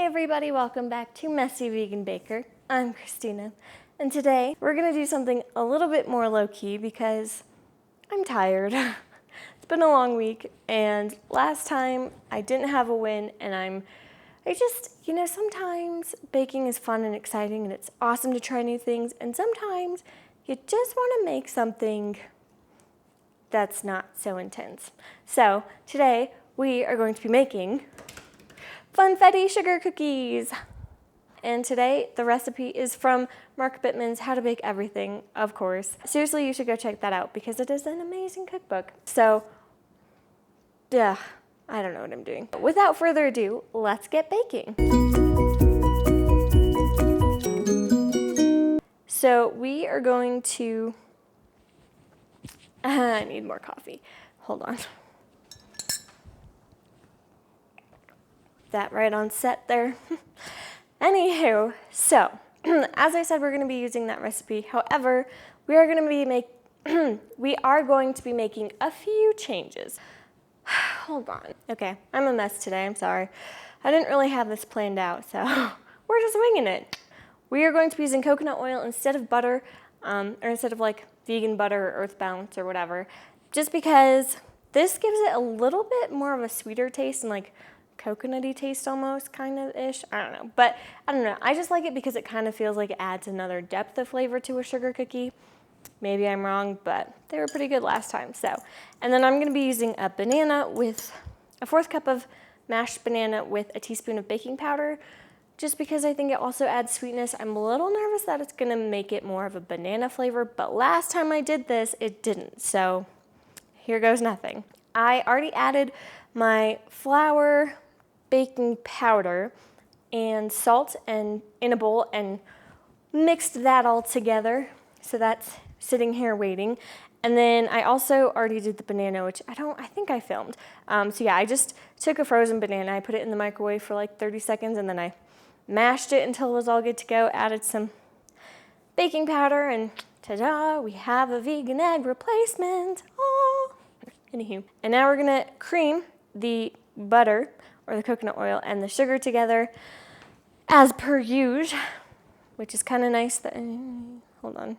everybody, welcome back to Messy Vegan Baker. I'm Christina, and today we're gonna do something a little bit more low-key because I'm tired. It's been a long week, and last time I didn't have a win, and sometimes baking is fun and exciting, and it's awesome to try new things, and sometimes you just wanna make something that's not so intense. So today we are going to be making Funfetti sugar cookies. And today the recipe is from Mark Bittman's How to Bake Everything, of course. Seriously, you should go check that out because it is an amazing cookbook. So, I don't know what I'm doing. Without further ado, let's get baking. So we are going to, I need more coffee. Hold on. That right on set there. Anywho, so as I said, we're going to be using that recipe. However, we are going to be making a few changes. Hold on. Okay, I'm a mess today. I'm sorry. I didn't really have this planned out, so we're just winging it. We are going to be using coconut oil instead of butter, or instead of like vegan butter or Earth Balance or whatever, just because this gives it a little bit more of a sweeter taste and like coconutty taste almost, kind of ish. I don't know, but I don't know. I just like it because it kind of feels like it adds another depth of flavor to a sugar cookie. Maybe I'm wrong, but they were pretty good last time. So, and then I'm going to be using a banana with a 1/4 cup of mashed banana with a teaspoon of baking powder, just because I think it also adds sweetness. I'm a little nervous that it's going to make it more of a banana flavor, but last time I did this, it didn't. So here goes nothing. I already added my flour, baking powder, and salt and in a bowl and mixed that all together. So that's sitting here waiting. And then I also already did the banana, which I think I filmed. So yeah, I just took a frozen banana, I put it in the microwave for like 30 seconds, and then I mashed it until it was all good to go, added some baking powder, and ta-da, we have a vegan egg replacement. Oh. Anywho, and now we're gonna cream the butter or the coconut oil and the sugar together as per usual, which is kind of nice. Hold on.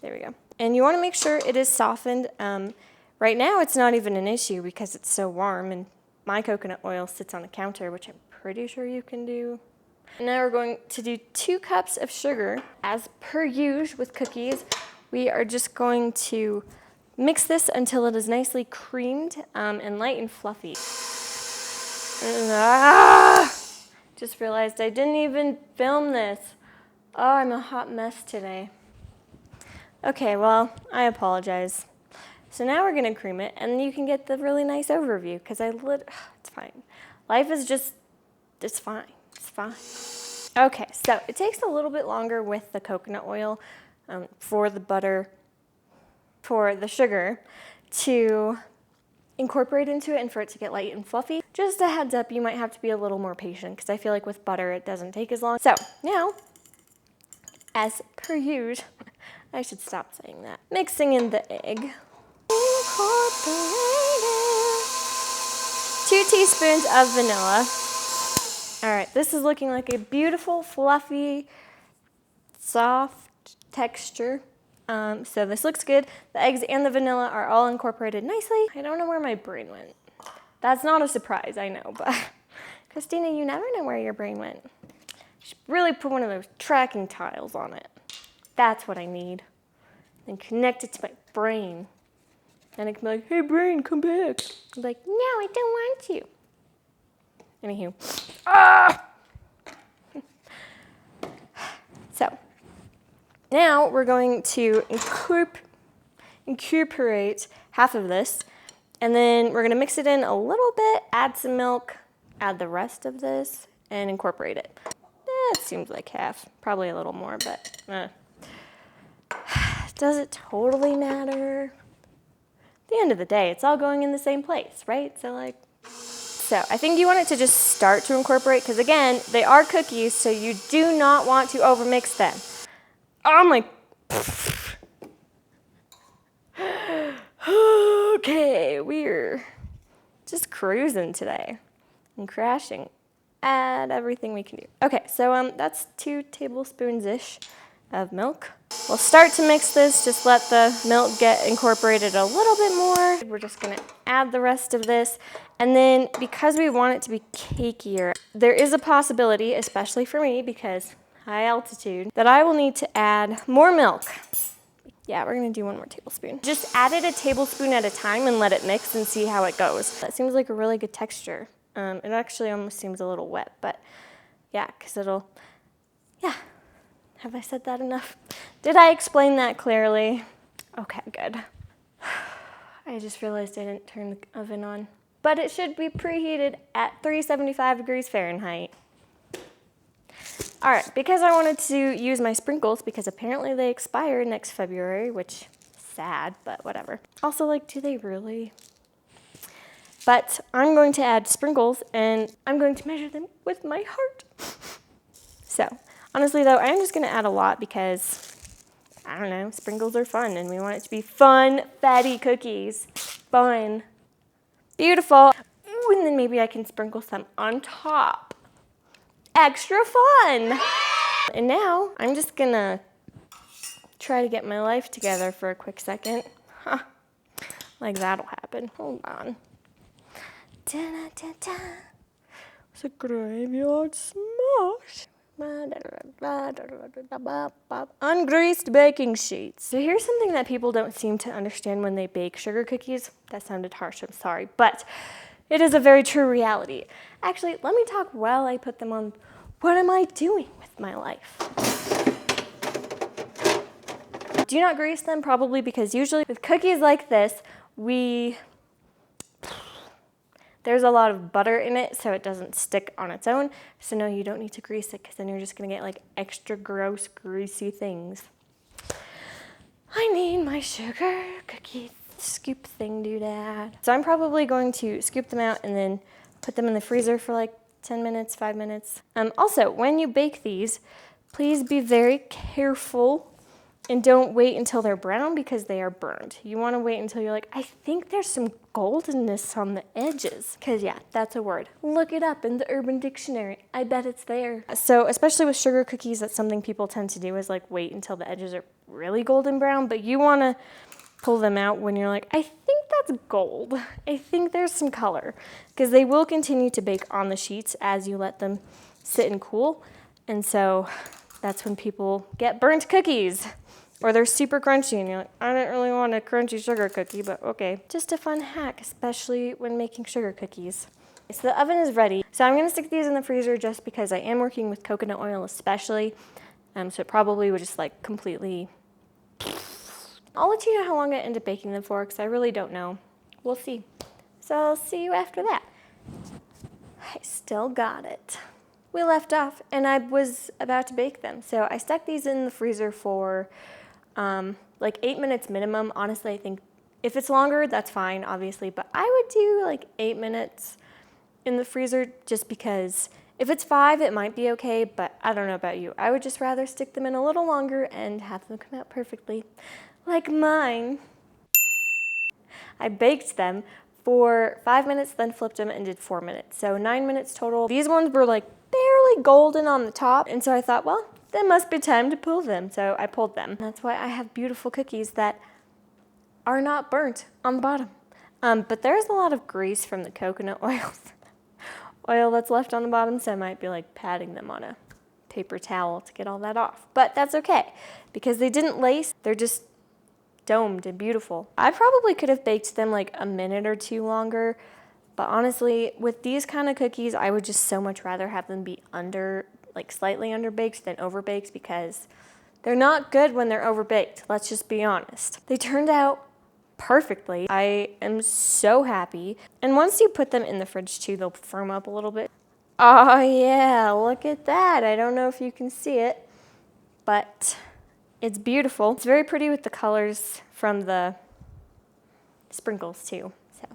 There we go. And you want to make sure it is softened. Right now it's not even an issue because it's so warm and my coconut oil sits on the counter, which I'm pretty sure you can do. And now we're going to do 2 cups of sugar as per usual with cookies. We are just going to mix this until it is nicely creamed and light and fluffy. Just realized I didn't even film this. Oh, I'm a hot mess today. Okay, well, I apologize. So now we're gonna cream it, and you can get the really nice overview, because it's fine. Life is just, it's fine, it's fine. Okay, so it takes a little bit longer with the coconut oil for the sugar to incorporate into it and for it to get light and fluffy. Just a heads up, you might have to be a little more patient because I feel like with butter it doesn't take as long. So now, as per usual, I should stop saying that. Mixing in the egg. 2 teaspoons of vanilla. All right, this is looking like a beautiful, fluffy, soft texture. So this looks good. The eggs and the vanilla are all incorporated nicely. I don't know where my brain went. That's not a surprise, I know, but Christina, you never know where your brain went. You should really put one of those tracking tiles on it. That's what I need. And connect it to my brain. And it can be like, hey brain, come back. I'm like, no, I don't want to. Anywho. So, now we're going to incorporate half of this, and then we're gonna mix it in a little bit, add some milk, add the rest of this, and incorporate it. It seems like half, probably a little more, but does it totally matter? At the end of the day, it's all going in the same place, right? So I think you want it to just start to incorporate, because again, they are cookies, so you do not want to overmix them. I'm like, okay, we're just cruising today and crashing. add everything we can do. Okay, so that's 2 tablespoons-ish of milk. We'll start to mix this, just let the milk get incorporated a little bit more. We're just gonna add the rest of this. And then because we want it to be cakier, there is a possibility, especially for me because high altitude, that I will need to add more milk. Yeah, we're gonna do 1 more tablespoon. Just add it a tablespoon at a time and let it mix and see how it goes. That seems like a really good texture. It actually almost seems a little wet, but yeah, because it'll, yeah. Have I said that enough? Did I explain that clearly? Okay, good. I just realized I didn't turn the oven on. But it should be preheated at 375 degrees Fahrenheit. All right, because I wanted to use my sprinkles because apparently they expire next February, which is sad, but whatever. Also, like, do they really? But I'm going to add sprinkles and I'm going to measure them with my heart. So, honestly though, I'm just gonna add a lot because, I don't know, sprinkles are fun and we want it to be fun, fatty cookies. Fun. Beautiful. Ooh, and then maybe I can sprinkle some on top. Extra fun. And now I'm just gonna try to get my life together for a quick second. Huh. Like that'll happen. Hold on. Da-da-da-da. It's a graveyard smash. Ungreased baking sheets. So here's something that people don't seem to understand when they bake sugar cookies. That sounded harsh, I'm sorry, but it is a very true reality. Actually, let me talk while I put them on. What am I doing with my life? Do not grease them, probably because usually with cookies like this, there's a lot of butter in it, so it doesn't stick on its own. So no, you don't need to grease it, because then you're just gonna get like extra gross, greasy things. I need my sugar cookie scoop thing doodad. So I'm probably going to scoop them out and then put them in the freezer for like 10 minutes, 5 minutes. Also, when you bake these, please be very careful and don't wait until they're brown because they are burned. You wanna wait until you're like, I think there's some goldenness on the edges. Cause yeah, that's a word. Look it up in the Urban Dictionary. I bet it's there. So especially with sugar cookies, that's something people tend to do is like wait until the edges are really golden brown, but you wanna pull them out when you're like, I think that's gold. I think there's some color. Because they will continue to bake on the sheets as you let them sit and cool. And so that's when people get burnt cookies. Or they're super crunchy and you're like, I didn't really want a crunchy sugar cookie, but okay. Just a fun hack, especially when making sugar cookies. So the oven is ready. So I'm gonna stick these in the freezer just because I am working with coconut oil especially. So it probably would just like completely... I'll let you know how long I end up baking them for because I really don't know. We'll see. So I'll see you after that. I still got it. We left off and I was about to bake them. So I stuck these in the freezer for like 8 minutes minimum. Honestly, I think if it's longer, that's fine, obviously, but I would do like 8 minutes in the freezer just because if it's 5, it might be okay, but I don't know about you. I would just rather stick them in a little longer and have them come out perfectly, like mine. I baked them for 5 minutes, then flipped them and did 4 minutes. So 9 minutes total. These ones were like barely golden on the top, and so I thought, well, then must be time to pull them. So I pulled them. That's why I have beautiful cookies that are not burnt on the bottom. But there's a lot of grease from the coconut oil that's left on the bottom, so I might be like patting them on a paper towel to get all that off. But that's okay, because they didn't lace, they're just domed and beautiful. I probably could have baked them like a minute or 2 longer, but honestly, with these kind of cookies, I would just so much rather have them be like slightly underbaked than overbaked because they're not good when they're overbaked. Let's just be honest. They turned out perfectly. I am so happy. And once you put them in the fridge too, they'll firm up a little bit. Oh yeah, look at that. I don't know if you can see it, but it's beautiful. It's very pretty with the colors from the sprinkles too. So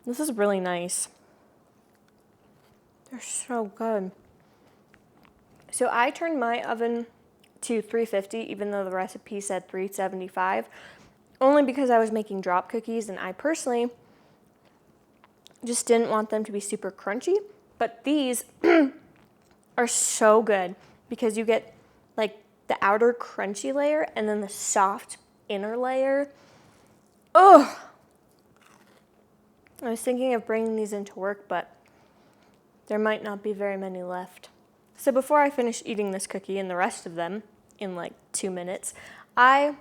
this is really nice. They're so good. So I turned my oven to 350, even though the recipe said 375, only because I was making drop cookies, and I personally just didn't want them to be super crunchy. But these are so good because you get like the outer crunchy layer and then the soft inner layer. Oh, I was thinking of bringing these into work, but there might not be very many left. So before I finish eating this cookie and the rest of them in like 2 minutes, I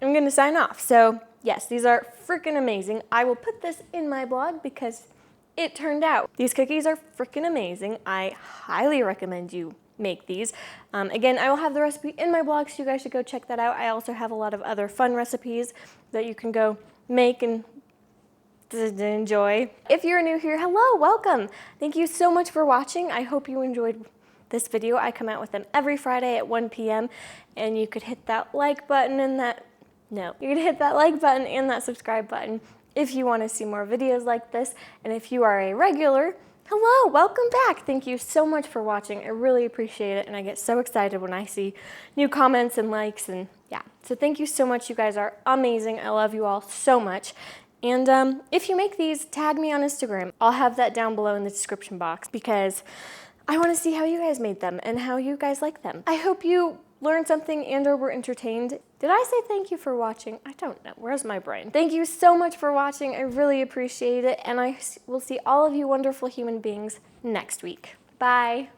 am going to sign off. So yes, these are freaking amazing. I will put this in my blog because it turned out. These cookies are freaking amazing. I highly recommend you make these. Again, I will have the recipe in my blog, so you guys should go check that out. I also have a lot of other fun recipes that you can go make and enjoy. If you're new here, hello, welcome. Thank you so much for watching. I hope you enjoyed this video. I come out with them every Friday at 1 p.m. and you could hit that like button and you could hit that like button and that subscribe button if you want to see more videos like this. And if you are a regular, hello, welcome back. Thank you so much for watching. I really appreciate it, and I get so excited when I see new comments and likes, and yeah. So thank you so much. You guys are amazing. I love you all so much. And if you make these, tag me on Instagram. I'll have that down below in the description box because I want to see how you guys made them and how you guys like them. I hope you learned something and or were entertained. Did I say thank you for watching? I don't know. Where's my brain? Thank you so much for watching. I really appreciate it. And I will see all of you wonderful human beings next week. Bye.